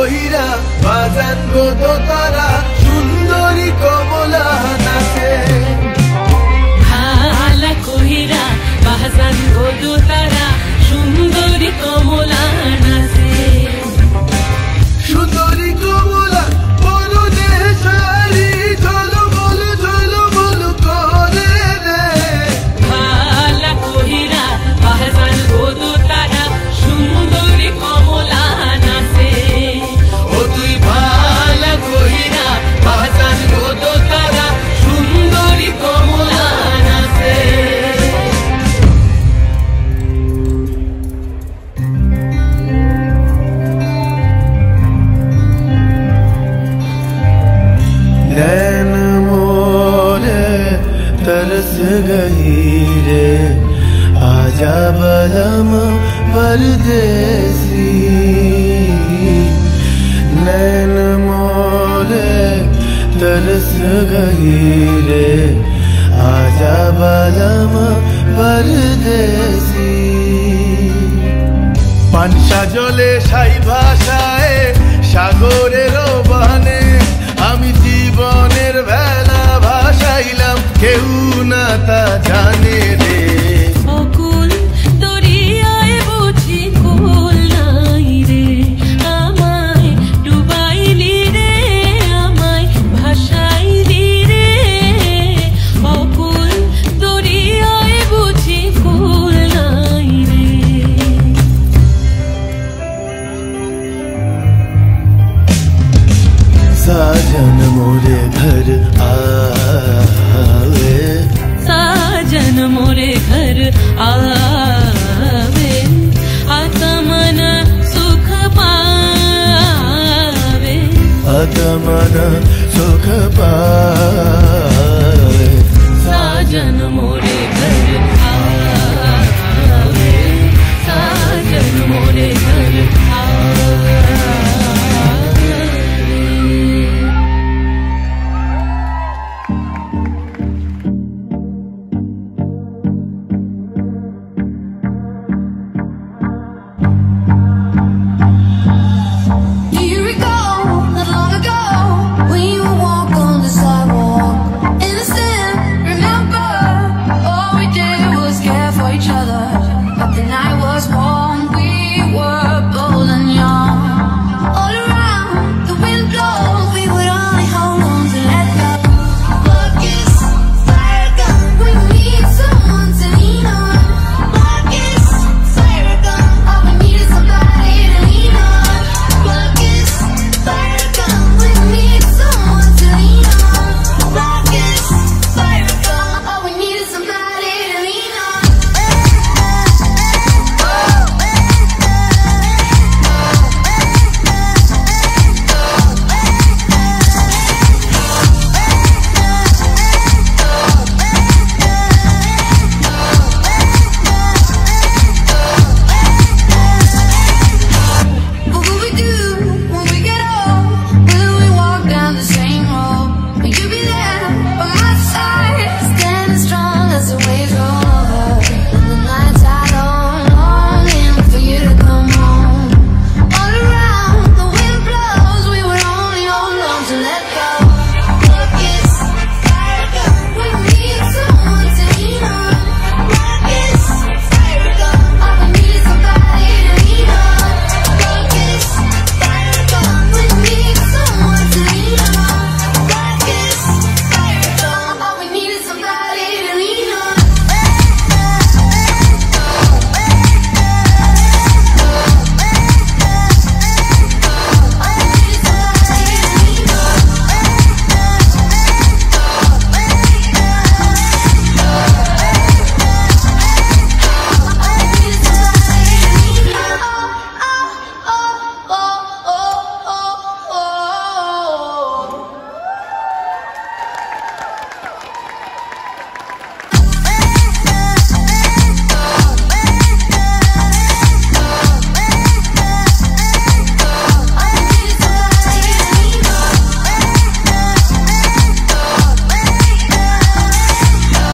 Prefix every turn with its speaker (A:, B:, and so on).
A: কহিরা বাজান গো দোতারা সুন্দরী কমলা নাচে
B: ভালা কহিরা বাজান গো দোতারা সুন্দরী কমলা নাচে
A: সুন্দরী কমলা বলো দে শাড়ি ঝলমল করে রে
B: ভালা কহিরা বাজান গো দোতারা সুন্দরী কমলা নাচে
A: ও তুই ভালা কহিরা বাজান গো দোতারা সুন্দরী কমলা নাচে नैन मोरे तरस गई रे आजा बलम परदेसी नैन मोरे तरस गई रे आजा बलम परदेसी पांशा जले साई भाषाए सागरेर बाने আমি জীবনের বেলা ভাসাইলাম কেউ না তা জানে রে
B: অকুল দরিয়ায় বুঝি কুল নাই রে আমায় ডুবাইলি রে আমায় ভাসাইলি রে অকুল দরিয়ায় বুঝি কুল নাই রে
A: साजन मोरे घर आवे
B: साजन मोरे घर आ